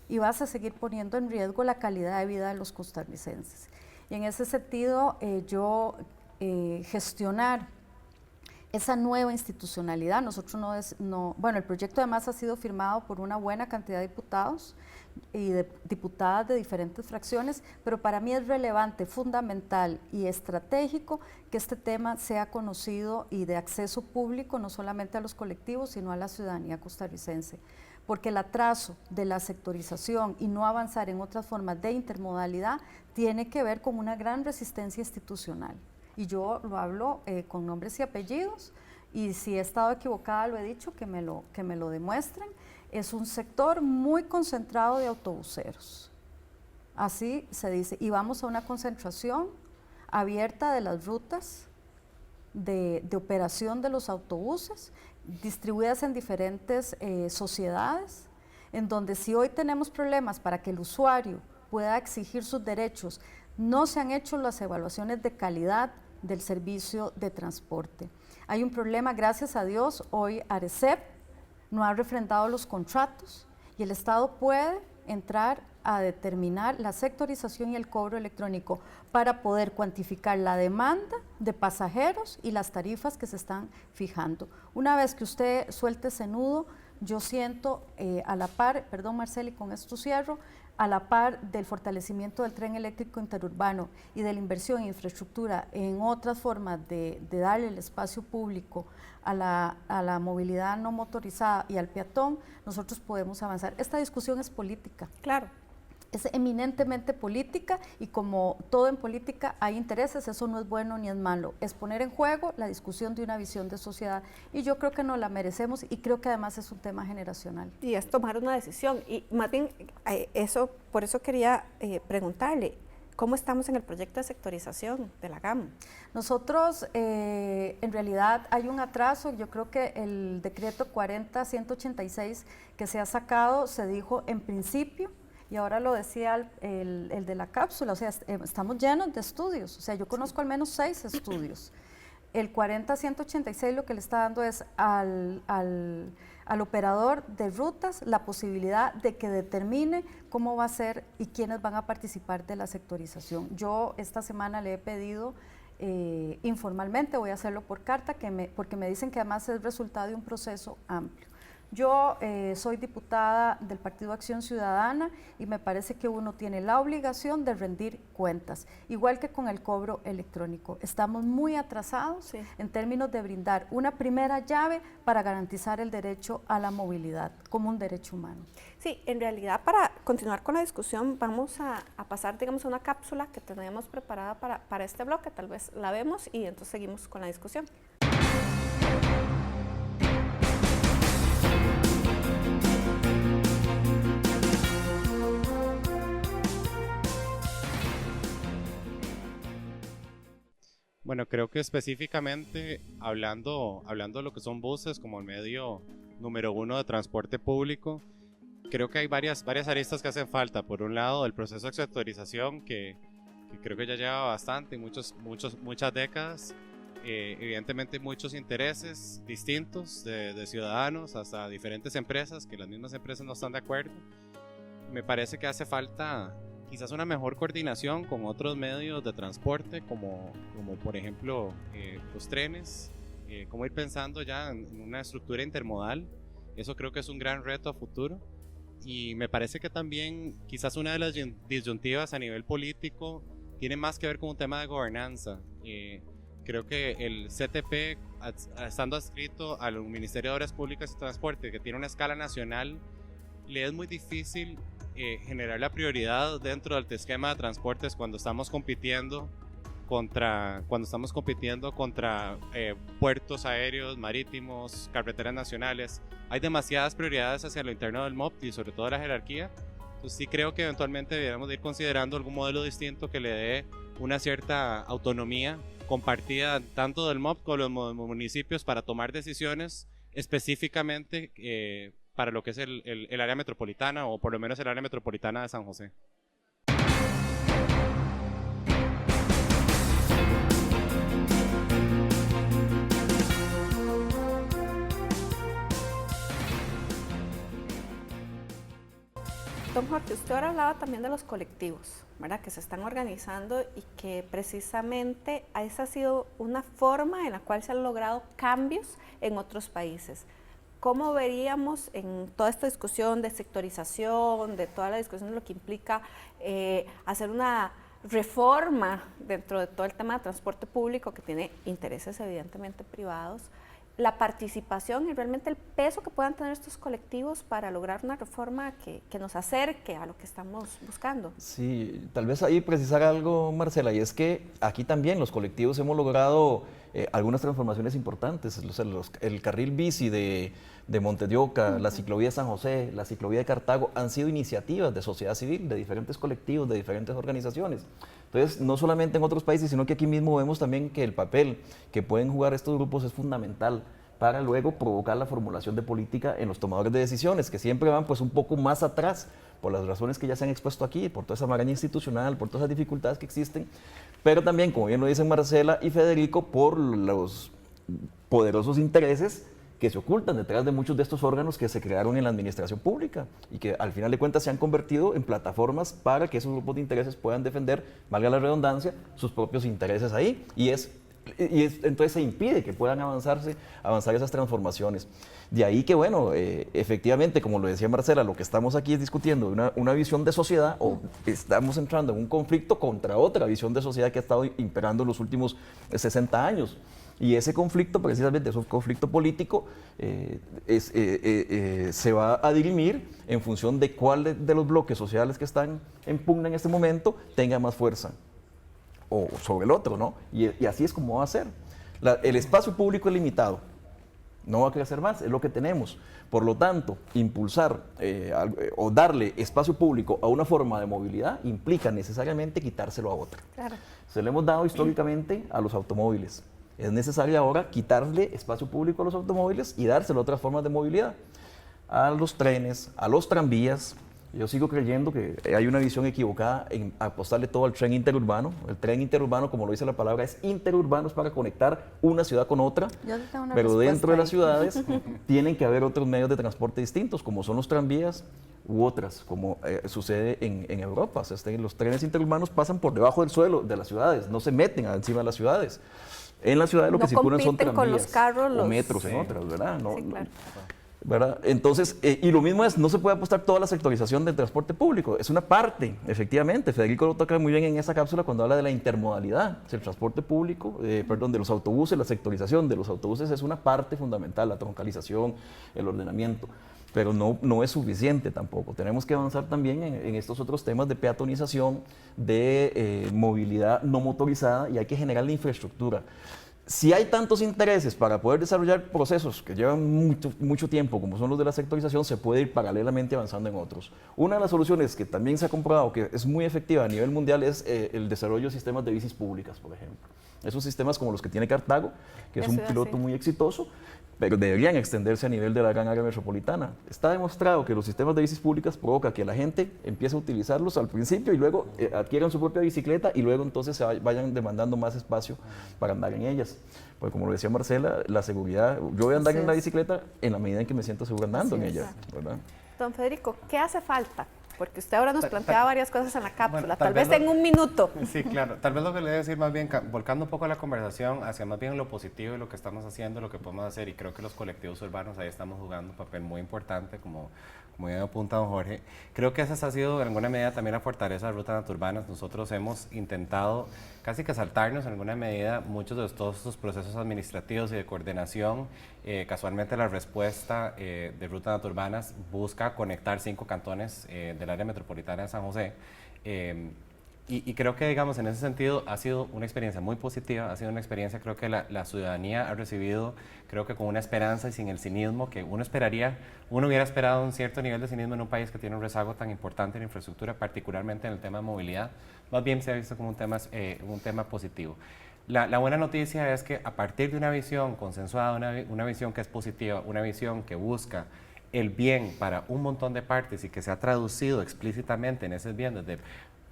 Speaker 3: y vas a seguir poniendo en riesgo la calidad de vida de los costarricenses. Y en ese sentido, gestionar esa nueva institucionalidad, bueno, el proyecto además ha sido firmado por una buena cantidad de diputados y de diputadas de diferentes fracciones, pero para mí es relevante, fundamental y estratégico que este tema sea conocido y de acceso público, no solamente a los colectivos, sino a la ciudadanía costarricense. Porque el atraso de la sectorización y no avanzar en otras formas de intermodalidad tiene que ver con una gran resistencia institucional. Y yo lo hablo con nombres y apellidos, y si he estado equivocada lo he dicho, que me lo demuestren. Es un sector muy concentrado de autobuseros, así se dice, y vamos a una concentración abierta de las rutas de operación de los autobuses, distribuidas en diferentes sociedades, en donde si hoy tenemos problemas para que el usuario pueda exigir sus derechos, no se han hecho las evaluaciones de calidad del servicio de transporte. Hay un problema, gracias a Dios, hoy ARECEP no ha refrendado los contratos y el Estado puede entrar a determinar la sectorización y el cobro electrónico para poder cuantificar la demanda de pasajeros y las tarifas que se están fijando. Una vez que usted suelte ese nudo, yo siento a la par, perdón Marcela, y con esto cierro, a la par del fortalecimiento del tren eléctrico interurbano y de la inversión en infraestructura en otras formas de darle el espacio público a la movilidad no motorizada y al peatón, nosotros podemos avanzar. Esta discusión es política.
Speaker 1: Claro.
Speaker 3: Es eminentemente política y como todo en política hay intereses, eso no es bueno ni es malo, es poner en juego la discusión de una visión de sociedad y yo creo que nos la merecemos y creo que además es un tema generacional.
Speaker 1: Y es tomar una decisión y más bien por eso quería preguntarle, ¿cómo estamos en el proyecto de sectorización de la GAM?
Speaker 3: Nosotros, en realidad hay un atraso, yo creo que el decreto 40-186 que se ha sacado se dijo en principio, y ahora lo decía el de la cápsula, o sea, estamos llenos de estudios, o sea, yo conozco al menos 6 estudios. El 40-186 lo que le está dando es al operador de rutas la posibilidad de que determine cómo va a ser y quiénes van a participar de la sectorización. Yo esta semana le he pedido informalmente, voy a hacerlo por carta, porque me dicen que además es resultado de un proceso amplio. Yo soy diputada del Partido Acción Ciudadana y me parece que uno tiene la obligación de rendir cuentas, igual que con el cobro electrónico. Estamos muy atrasados en términos de brindar una primera llave para garantizar el derecho a la movilidad como un derecho humano.
Speaker 1: Sí, en realidad para continuar con la discusión vamos a pasar, digamos, a una cápsula que tenemos preparada para este bloque, tal vez la vemos y entonces seguimos con la discusión.
Speaker 4: Bueno, creo que específicamente hablando de lo que son buses como el medio número 1 de transporte público, creo que hay varias aristas que hacen falta. Por un lado, el proceso de sectorización que creo que ya lleva bastante, muchas décadas. Evidentemente muchos intereses distintos de ciudadanos hasta diferentes empresas, que las mismas empresas no están de acuerdo. Me parece que hace falta quizás una mejor coordinación con otros medios de transporte, como por ejemplo los trenes, cómo ir pensando ya en una estructura intermodal. Eso creo que es un gran reto a futuro. Y me parece que también quizás una de las disyuntivas a nivel político tiene más que ver con un tema de gobernanza. Creo que el CTP, estando adscrito al Ministerio de Obras Públicas y Transporte, que tiene una escala nacional, le es muy difícil generar la prioridad dentro del esquema de transportes cuando estamos compitiendo contra puertos aéreos, marítimos, carreteras nacionales. Hay demasiadas prioridades hacia lo interno del MOP y sobre todo la jerarquía. Entonces sí creo que eventualmente deberíamos ir considerando algún modelo distinto que le dé una cierta autonomía compartida tanto del MOP con los municipios para tomar decisiones específicamente para lo que es el área metropolitana, o por lo menos el área metropolitana de San José.
Speaker 1: Don Jorge, usted ahora hablaba también de los colectivos, ¿verdad?, que se están organizando y que precisamente esa ha sido una forma en la cual se han logrado cambios en otros países. ¿Cómo veríamos en toda esta discusión de sectorización, de toda la discusión de lo que implica hacer una reforma dentro de todo el tema de transporte público que tiene intereses evidentemente privados, la participación y realmente el peso que puedan tener estos colectivos para lograr una reforma que nos acerque a lo que estamos buscando?
Speaker 2: Sí, tal vez ahí precisar algo, Marcela, y es que aquí también los colectivos hemos logrado algunas transformaciones importantes. El carril bici de Montes de Oca, la ciclovía de San José, la ciclovía de Cartago, han sido iniciativas de sociedad civil, de diferentes colectivos, de diferentes organizaciones. Entonces, no solamente en otros países, sino que aquí mismo vemos también que el papel que pueden jugar estos grupos es fundamental para luego provocar la formulación de política en los tomadores de decisiones, que siempre van pues un poco más atrás, por las razones que ya se han expuesto aquí, por toda esa maraña institucional, por todas las dificultades que existen, pero también, como bien lo dicen Marcela y Federico, por los poderosos intereses que se ocultan detrás de muchos de estos órganos que se crearon en la administración pública y que al final de cuentas se han convertido en plataformas para que esos grupos de intereses puedan defender, valga la redundancia, sus propios intereses ahí. Entonces se impide que puedan avanzar esas transformaciones. De ahí que, bueno, efectivamente, como lo decía Marcela, lo que estamos aquí es discutiendo una visión de sociedad, o estamos entrando en un conflicto contra otra visión de sociedad que ha estado imperando en los últimos 60 años. Y ese conflicto, precisamente, ese conflicto político, se va a dirimir en función de cuál de los bloques sociales que están en pugna en este momento tenga más fuerza o sobre el otro, ¿no? Y así es como va a ser. El espacio público es limitado, no va a crecer más, es lo que tenemos. Por lo tanto, impulsar o darle espacio público a una forma de movilidad implica necesariamente quitárselo a otra.
Speaker 1: Claro.
Speaker 2: Se lo hemos dado históricamente a los automóviles. Es necesario ahora quitarle espacio público a los automóviles y dárselo a otras formas de movilidad, a los trenes, a los tranvías. Yo sigo creyendo que hay una visión equivocada en apostarle todo al tren interurbano. El tren interurbano, como lo dice la palabra, es interurbano, es para conectar una ciudad con otra, pero dentro de las ciudades tienen que haber otros medios de transporte distintos, como son los tranvías u otras, como sucede en Europa. O sea, los trenes interurbanos pasan por debajo del suelo de las ciudades, no se meten encima de las ciudades. En las ciudades lo que circulan son tranvías
Speaker 1: con los carros,
Speaker 2: o metros en otras, ¿verdad? No,
Speaker 1: sí, claro.
Speaker 2: ¿verdad? Entonces, y lo mismo es, no se puede apostar toda la sectorización del transporte público, es una parte, efectivamente. Federico lo toca muy bien en esa cápsula cuando habla de la intermodalidad. El transporte público, de los autobuses, la sectorización de los autobuses es una parte fundamental, la troncalización, el ordenamiento. Pero no es suficiente tampoco. Tenemos que avanzar también en estos otros temas de peatonización, de movilidad no motorizada, y hay que generar la infraestructura. Si hay tantos intereses para poder desarrollar procesos que llevan mucho tiempo, como son los de la sectorización, se puede ir paralelamente avanzando en otros. Una de las soluciones que también se ha comprobado que es muy efectiva a nivel mundial es el desarrollo de sistemas de bicis públicas, por ejemplo. Esos sistemas como los que tiene Cartago, que es un piloto muy exitoso, pero deberían extenderse a nivel de la gran área metropolitana. Está demostrado que los sistemas de bicis públicas provocan que la gente empiece a utilizarlos al principio y luego adquieran su propia bicicleta y luego entonces se vayan demandando más espacio para andar en ellas. Porque como lo decía Marcela, la seguridad, yo voy a andar en la bicicleta en la medida en que me siento seguro andando en ella, ¿verdad?
Speaker 1: Don Federico, ¿qué hace falta? Porque usted ahora nos plantea varias cosas en la cápsula,
Speaker 4: Bueno,
Speaker 1: tal vez en un minuto.
Speaker 4: Sí, claro. Tal vez lo que le voy a decir más bien, volcando un poco la conversación hacia más bien lo positivo de lo que estamos haciendo, lo que podemos hacer, y creo que los colectivos urbanos ahí estamos jugando un papel muy importante, como ya apunta don Jorge. Creo que esa ha sido en alguna medida también la fortaleza de Rutas Naturbanas. Nosotros hemos intentado casi que saltarnos en alguna medida muchos de todos estos procesos administrativos y de coordinación. Casualmente la respuesta de Rutas Naturbanas busca conectar 5 cantones del área metropolitana de San José. Y creo que, digamos, en ese sentido ha sido una experiencia muy positiva, ha sido una experiencia, creo que la ciudadanía ha recibido, creo que con una esperanza y sin el cinismo que uno hubiera esperado un cierto nivel de cinismo en un país que tiene un rezago tan importante en infraestructura, particularmente en el tema de movilidad. Más bien se ha visto como un tema positivo. La buena noticia es que a partir de una visión consensuada, una visión que es positiva, una visión que busca el bien para un montón de partes y que se ha traducido explícitamente en ese bien desde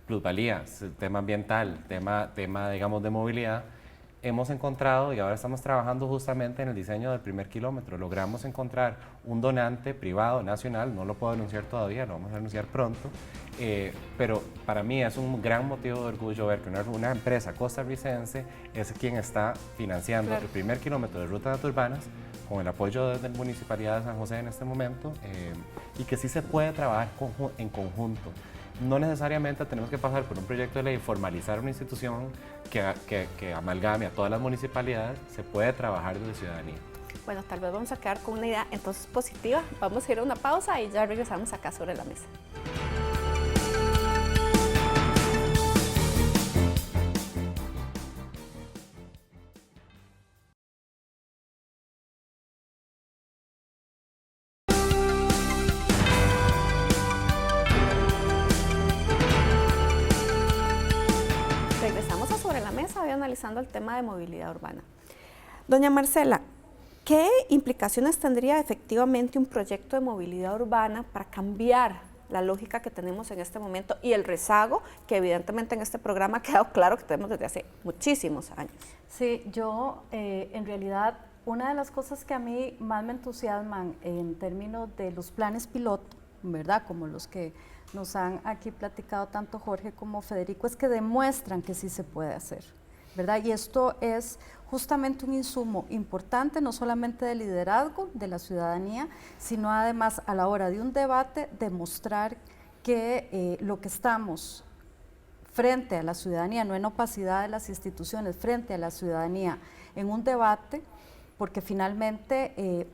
Speaker 4: plusvalías, tema ambiental, tema digamos de movilidad, hemos encontrado y ahora estamos trabajando justamente en el diseño del primer kilómetro. Logramos encontrar un donante privado nacional, no lo puedo anunciar todavía, lo vamos a anunciar pronto, pero para mí es un gran motivo de orgullo ver que una empresa costarricense es quien está financiando el primer kilómetro de Rutas Naturbanas con el apoyo de la Municipalidad de San José en este momento, y que sí se puede trabajar en conjunto. No necesariamente tenemos que pasar por un proyecto de ley y formalizar una institución que amalgame a todas las municipalidades, se puede trabajar desde ciudadanía.
Speaker 1: Bueno, tal vez vamos a quedar con una idea entonces positiva. Vamos a ir a una pausa y ya regresamos acá sobre la mesa. Regresamos a Sobre la Mesa, hoy analizando el tema de movilidad urbana. Doña Marcela, ¿qué implicaciones tendría efectivamente un proyecto de movilidad urbana para cambiar la lógica que tenemos en este momento y el rezago que evidentemente en este programa ha quedado claro que tenemos desde hace muchísimos años?
Speaker 3: Sí, yo en realidad Una de las cosas que a mí más me entusiasman en términos de los planes piloto, ¿verdad? Como los que nos han aquí platicado tanto Jorge como Federico, es que demuestran que sí se puede hacer, ¿verdad? Y esto es justamente un insumo importante, no solamente de liderazgo de la ciudadanía, sino además a la hora de un debate, demostrar que lo que estamos frente a la ciudadanía, no en opacidad de las instituciones, frente a la ciudadanía, en un debate, porque finalmente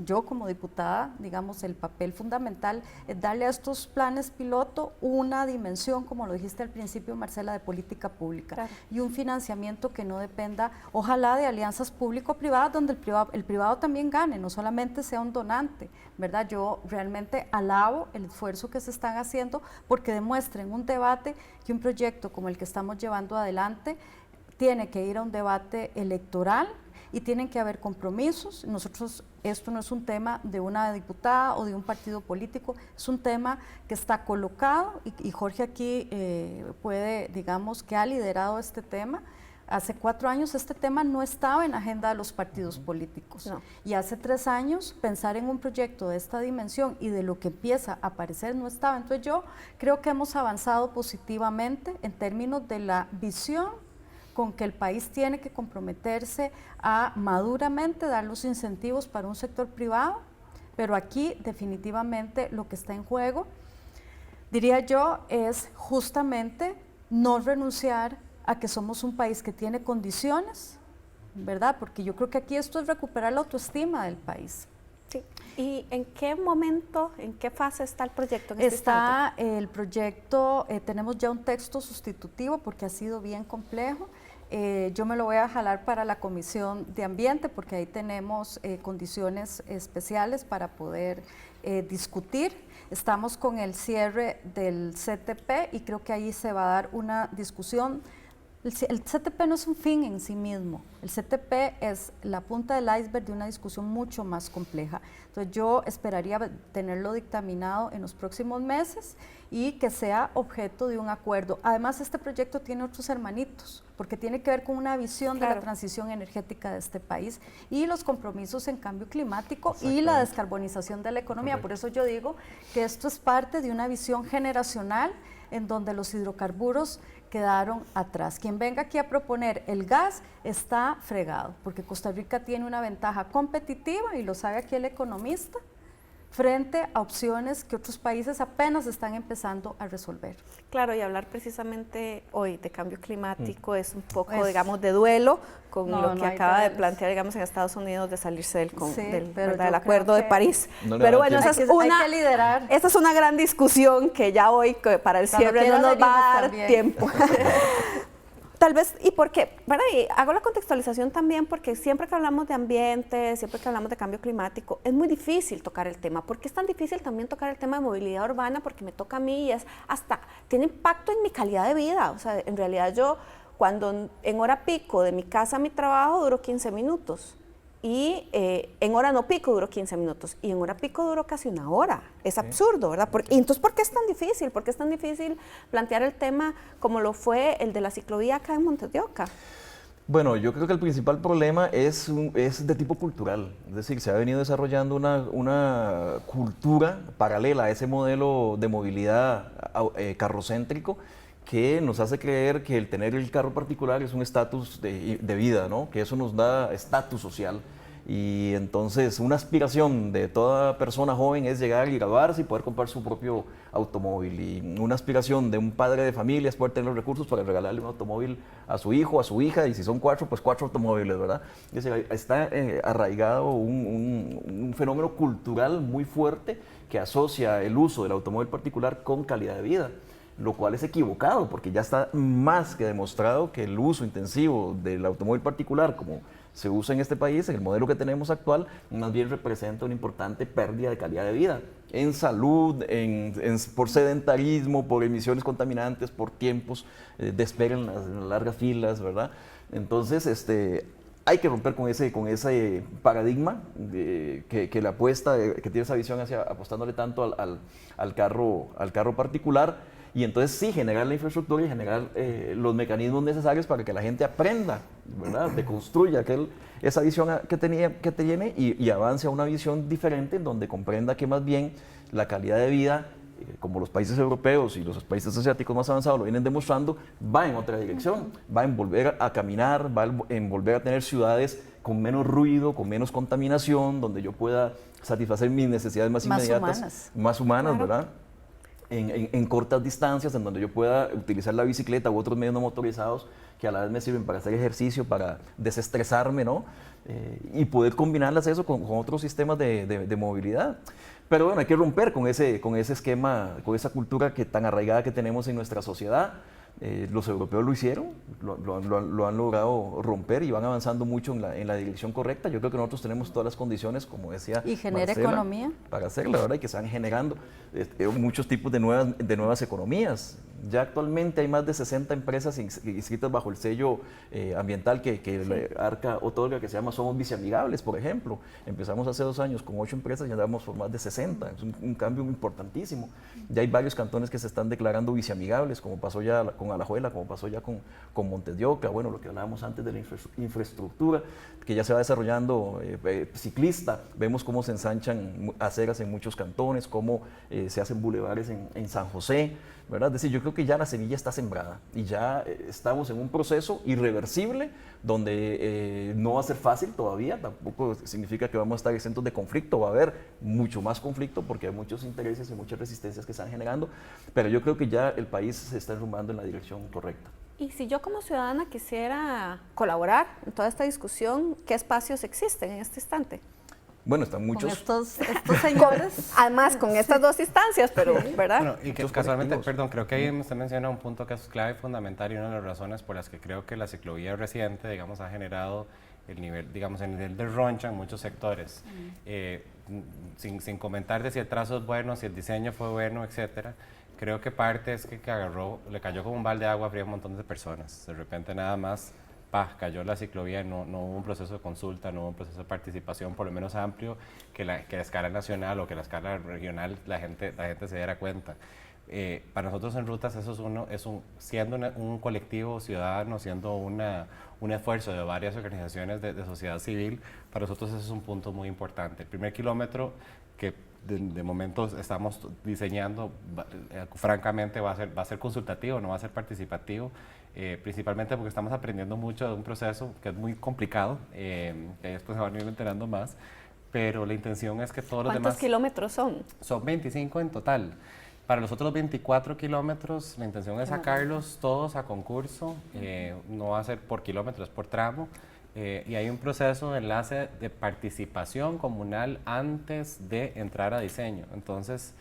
Speaker 3: yo como diputada, digamos, el papel fundamental es darle a estos planes piloto una dimensión, como lo dijiste al principio, Marcela, de política pública, claro, y un financiamiento que no dependa, ojalá, de alianzas público-privadas, donde el privado también gane, no solamente sea un donante, ¿verdad? Yo realmente alabo el esfuerzo que se están haciendo porque demuestren un debate que un proyecto como el que estamos llevando adelante tiene que ir a un debate electoral y tienen que haber compromisos. Nosotros, esto no es un tema de una diputada o de un partido político, es un tema que está colocado y Jorge aquí puede, digamos, que ha liderado este tema. Hace 4 años este tema no estaba en la agenda de los partidos políticos, no, y hace 3 años pensar en un proyecto de esta dimensión y de lo que empieza a aparecer no estaba. Entonces yo creo que hemos avanzado positivamente en términos de la visión con que el país tiene que comprometerse a maduramente dar los incentivos para un sector privado, pero aquí definitivamente lo que está en juego, diría yo, es justamente no renunciar a que somos un país que tiene condiciones, ¿verdad? Porque yo creo que aquí esto es recuperar la autoestima del país.
Speaker 1: Sí. ¿Y en qué momento, en qué fase está el proyecto?
Speaker 3: Está el proyecto, tenemos ya un texto sustitutivo porque ha sido bien complejo. Yo me lo voy a jalar para la Comisión de Ambiente porque ahí tenemos condiciones especiales para poder discutir. Estamos con el cierre del CTP y creo que ahí se va a dar una discusión. El CTP no es un fin en sí mismo, el CTP es la punta del iceberg de una discusión mucho más compleja. Entonces yo esperaría tenerlo dictaminado en los próximos meses y que sea objeto de un acuerdo. Además este proyecto tiene otros hermanitos, porque tiene que ver con una visión, claro, de la transición energética de este país y los compromisos en cambio climático y la descarbonización de la economía. Correcto. Por eso yo digo que esto es parte de una visión generacional en donde los hidrocarburos quedaron atrás. Quien venga aquí a proponer el gas está fregado, porque Costa Rica tiene una ventaja competitiva, y lo sabe aquí el economista, frente a opciones que otros países apenas están empezando a resolver.
Speaker 1: Claro, y hablar precisamente hoy de cambio climático es un poco, digamos, de duelo con lo que acaba de plantear, digamos, en Estados Unidos de salirse del Acuerdo de París. Pero bueno, esa es una gran discusión que ya hoy, para el cierre, no nos va a dar tiempo. Tal vez, y porque, ¿verdad? Y hago la contextualización también porque siempre que hablamos de ambiente, siempre que hablamos de cambio climático, es muy difícil tocar el tema. ¿Por qué es tan difícil también tocar el tema de movilidad urbana? Porque me toca a mí y tiene impacto en mi calidad de vida. O sea, en realidad yo, cuando en hora pico de mi casa a mi trabajo, duro 15 minutos. Y en hora no pico duró 15 minutos y en hora pico duró casi 1 hora. Es absurdo, ¿verdad? Y entonces, ¿por qué es tan difícil? ¿Por qué es tan difícil plantear el tema como lo fue el de la ciclovía acá en Montes de Oca?
Speaker 2: Bueno, yo creo que el principal problema es de tipo cultural. Es decir, se ha venido desarrollando una cultura paralela a ese modelo de movilidad carrocéntrico que nos hace creer que el tener el carro particular es un estatus de vida, ¿no? Que eso nos da estatus social. Y entonces una aspiración de toda persona joven es llegar y graduarse y poder comprar su propio automóvil. Y una aspiración de un padre de familia es poder tener los recursos para regalarle un automóvil a su hijo, a su hija, y si son 4, pues 4 automóviles, ¿verdad? Es decir, está arraigado un fenómeno cultural muy fuerte que asocia el uso del automóvil particular con calidad de vida, lo cual es equivocado, porque ya está más que demostrado que el uso intensivo del automóvil particular, como se usa en este país, en el modelo que tenemos actual, más bien representa una importante pérdida de calidad de vida, en salud, por sedentarismo, por emisiones contaminantes, por tiempos de espera en las largas filas, ¿verdad? Entonces, hay que romper con ese paradigma que la apuesta, que tiene esa visión hacia apostándole tanto al carro particular. Y entonces sí, generar la infraestructura y generar los mecanismos necesarios para que la gente aprenda, ¿verdad? Deconstruya esa visión que tiene y avance a una visión diferente en donde comprenda que más bien la calidad de vida, como los países europeos y los países asiáticos más avanzados lo vienen demostrando, va en otra dirección, va en volver a caminar, va en volver a tener ciudades con menos ruido, con menos contaminación, donde yo pueda satisfacer mis necesidades más inmediatas, más humanas, claro, ¿verdad? En cortas distancias, en donde yo pueda utilizar la bicicleta u otros medios no motorizados que a la vez me sirven para hacer ejercicio, para desestresarme, ¿no? Y poder combinarlas eso con otros sistemas de movilidad. Pero bueno, hay que romper con ese esquema, con esa cultura tan arraigada que tenemos en nuestra sociedad. Los europeos lo hicieron, lo han logrado romper y van avanzando mucho en la dirección correcta. Yo creo que nosotros tenemos todas las condiciones, como decía
Speaker 3: y genera
Speaker 2: Marcela,
Speaker 3: economía
Speaker 2: para hacerlo, ¿verdad? Y que se van generando muchos tipos de nuevas economías. Ya actualmente hay más de 60 empresas inscritas bajo el sello ambiental que la ARCA otorga, que se llama Somos Biciamigables, por ejemplo. Empezamos hace 2 años con 8 empresas y andamos por más de 60. Es un cambio importantísimo. Ya hay varios cantones que se están declarando biciamigables, como pasó ya con Alajuela, como pasó ya con Montes de Oca, bueno, lo que hablábamos antes de la infraestructura, que ya se va desarrollando ciclista. Vemos cómo se ensanchan aceras en muchos cantones, cómo se hacen bulevares en San José, ¿verdad? Es decir, yo creo que ya la semilla está sembrada y ya estamos en un proceso irreversible donde no va a ser fácil todavía, tampoco significa que vamos a estar exentos de conflicto, va a haber mucho más conflicto porque hay muchos intereses y muchas resistencias que están generando, pero yo creo que ya el país se está enrumbando en la dirección correcta.
Speaker 1: Y si yo como ciudadana quisiera colaborar en toda esta discusión, ¿qué espacios existen en este instante?
Speaker 2: Bueno, están muchos.
Speaker 3: Con estos señores.
Speaker 1: Además, con estas 2 instancias, pero, ¿verdad?
Speaker 4: Bueno, y que casualmente, perdón, creo que ahí usted menciona un punto que es clave y fundamental y una de las razones por las que creo que la ciclovía reciente, digamos, ha generado el nivel de roncha en muchos sectores. Sin comentar de si el trazo es bueno, si el diseño fue bueno, etcétera. Creo que parte es que le cayó como un balde de agua fría a un montón de personas. De repente nada más cayó la ciclovía, no hubo un proceso de consulta, no hubo un proceso de participación por lo menos amplio que la escala nacional o que la escala regional la gente se diera cuenta. Para nosotros en Rutas eso siendo un colectivo ciudadano, siendo un esfuerzo de varias organizaciones de sociedad civil, para nosotros eso es un punto muy importante. El primer kilómetro que de momento estamos diseñando, francamente va a ser consultativo, no va a ser participativo, principalmente porque estamos aprendiendo mucho de un proceso que es muy complicado, que después se van a ir enterando más, pero la intención es que todos los demás...
Speaker 1: ¿Cuántos kilómetros son?
Speaker 4: Son 25 en total. Para los otros 24 kilómetros, la intención es sacarlos todos a concurso, no va a ser por kilómetro, es por tramo, y hay un proceso de enlace de participación comunal antes de entrar a diseño. Entonces,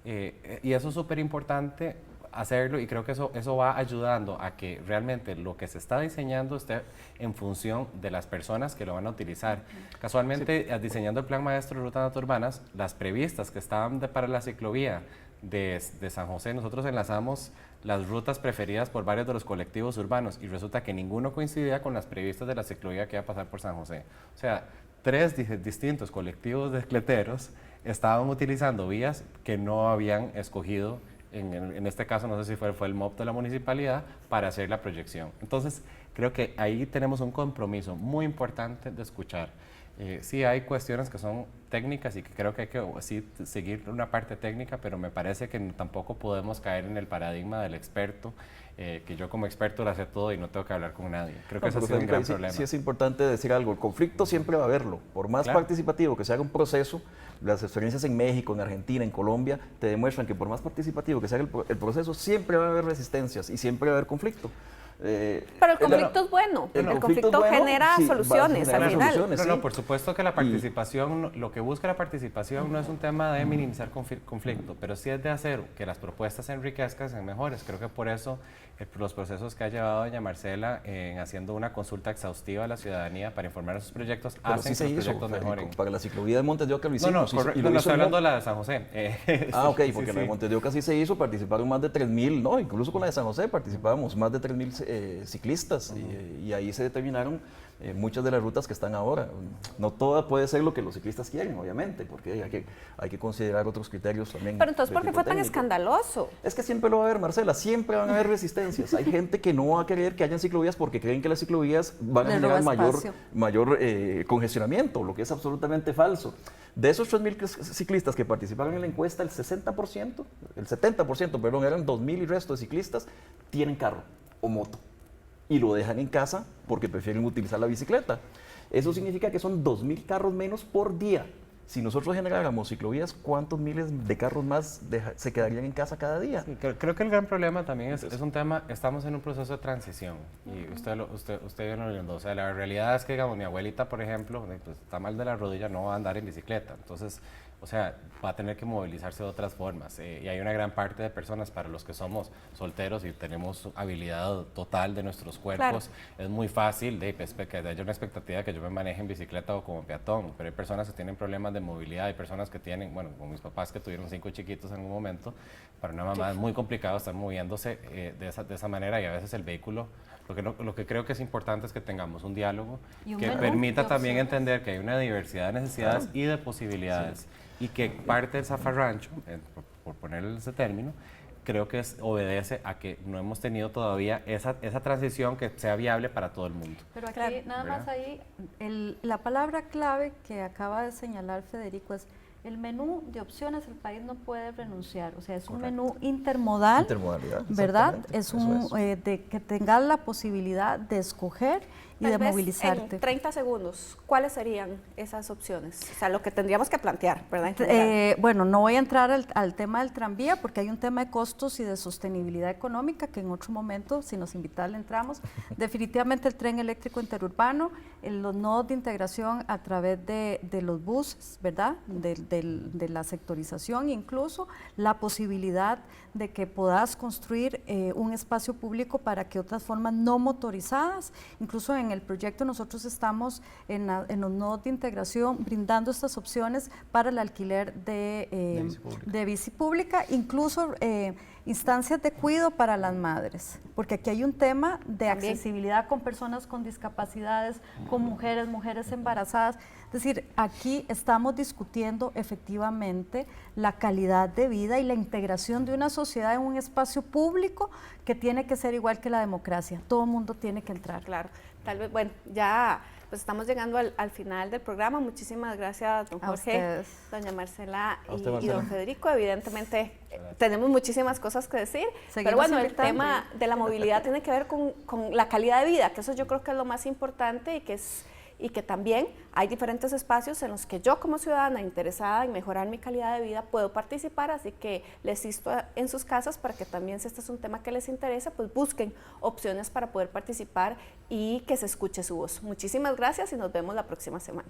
Speaker 4: y eso es súper importante hacerlo y creo que eso va ayudando a que realmente lo que se está diseñando esté en función de las personas que lo van a utilizar. Casualmente, diseñando el Plan Maestro de Rutas Natururbanas, las previstas que estaban para la ciclovía de San José, nosotros enlazamos las rutas preferidas por varios de los colectivos urbanos y resulta que ninguno coincidía con las previstas de la ciclovía que iba a pasar por San José. O sea, 3 distintos colectivos de cicleteros estaban utilizando vías que no habían escogido, en este caso no sé si fue el MOP de la municipalidad, para hacer la proyección. Entonces, creo que ahí tenemos un compromiso muy importante de escuchar. Sí hay cuestiones que son técnicas y que creo que hay que sí, seguir una parte técnica, pero me parece que tampoco podemos caer en el paradigma del experto, que yo como experto lo sé todo y no tengo que hablar con nadie. Creo que eso ha sido un gran problema.
Speaker 2: Sí es importante decir algo, el conflicto siempre va a haberlo, por más participativo que se haga un proceso, las experiencias en México, en Argentina, en Colombia, te demuestran que por más participativo que se haga el proceso, siempre va a haber resistencias y siempre va a haber conflicto.
Speaker 1: Pero el conflicto es bueno, el conflicto genera soluciones al final.
Speaker 4: No, por supuesto que la participación, lo que busca la participación no es un tema de minimizar conflicto, pero sí es de hacer que las propuestas se enriquezcan, sean mejores. Creo que por eso los procesos que ha llevado doña Marcela en haciendo una consulta exhaustiva a la ciudadanía para informar de sus proyectos, hacen que los proyectos mejoren.
Speaker 2: Para la ciclovía de Montes de Oca lo hicimos.
Speaker 4: No, estoy hablando de la de San José.
Speaker 2: Ok, porque la de Montes de Oca sí se hizo, participaron más de 3.000, no, incluso con la de San José participábamos más de 3.000 ciclistas y ahí se determinaron muchas de las rutas que están ahora. No toda puede ser lo que los ciclistas quieren, obviamente, porque hay que considerar otros criterios también.
Speaker 1: Pero entonces,
Speaker 2: de
Speaker 1: ¿por qué
Speaker 2: tipo
Speaker 1: fue tan
Speaker 2: técnico.
Speaker 1: escandaloso?
Speaker 2: Es que siempre lo va a haber, Marcela, siempre van a haber resistencias. Hay gente que no va a querer que hayan ciclovías porque creen que las ciclovías van a
Speaker 3: Le
Speaker 2: generar
Speaker 3: roba
Speaker 2: mayor
Speaker 3: espacio.
Speaker 2: congestionamiento, lo que es absolutamente falso. De esos 3.000 ciclistas que participaron en la encuesta, el 70%, perdón, eran 2.000 y resto de ciclistas, tienen carro o moto y lo dejan en casa porque prefieren utilizar la bicicleta. Eso significa que son 2.000 carros menos por día. Si nosotros generáramos ciclovías, ¿cuántos miles de carros más se quedarían en casa cada día?
Speaker 4: Sí, creo que el gran problema también es un tema, estamos en un proceso de transición y usted bien lo oyendo. O sea, la realidad es que, digamos, mi abuelita, por ejemplo, pues, está mal de la rodilla, no va a andar en bicicleta. Entonces, o sea, va a tener que movilizarse de otras formas. Y hay una gran parte de personas para los que somos solteros y tenemos habilidad total de nuestros cuerpos. Claro. Es muy fácil que haya una expectativa que yo me maneje en bicicleta o como peatón, pero hay personas que tienen problemas de movilidad, hay personas que tienen, bueno, como mis papás que tuvieron 5 chiquitos en un momento, para una mamá es muy complicado estar moviéndose de esa manera y a veces el vehículo. Lo que creo que es importante es que tengamos un diálogo que permita también entender que hay una diversidad de necesidades y de posibilidades. Sí. Y que parte del zafarrancho, por ponerle ese término, creo que obedece a que no hemos tenido todavía esa transición que sea viable para todo el mundo.
Speaker 3: Pero aquí nada más ahí, la palabra clave que acaba de señalar Federico es el menú de opciones. El país no puede renunciar, o sea, es un menú intermodal, ¿verdad? Es de que tengas la posibilidad de escoger y de movilizarte.
Speaker 1: En 30 segundos, ¿cuáles serían esas opciones? O sea, lo que tendríamos que plantear, ¿verdad?
Speaker 3: Bueno, no voy a entrar al tema del tranvía porque hay un tema de costos y de sostenibilidad económica que en otro momento, si nos invitan, le entramos. Definitivamente el tren eléctrico interurbano, los nodos de integración a través de los buses, ¿verdad? De la sectorización, incluso la posibilidad de que puedas construir un espacio público para que otras formas no motorizadas, incluso en el proyecto nosotros estamos en los nodos de integración brindando estas opciones para el alquiler de bici pública, incluso instancias de cuidado para las madres, porque aquí hay un tema de accesibilidad con personas con discapacidades, con mujeres embarazadas. Es decir, aquí estamos discutiendo efectivamente la calidad de vida y la integración de una sociedad en un espacio público que tiene que ser igual que la democracia. Todo el mundo tiene que entrar.
Speaker 1: Claro, tal vez, bueno, ya pues estamos llegando al final del programa. Muchísimas gracias, don Jorge, doña Marcela y don Federico. Evidentemente tenemos muchísimas cosas que decir, pero bueno, el tema de la movilidad tiene que ver con la calidad de vida, que eso yo creo que es lo más importante y que también hay diferentes espacios en los que yo como ciudadana interesada en mejorar mi calidad de vida puedo participar, así que les insto en sus casas para que también, si este es un tema que les interesa, pues busquen opciones para poder participar y que se escuche su voz. Muchísimas gracias y nos vemos la próxima semana.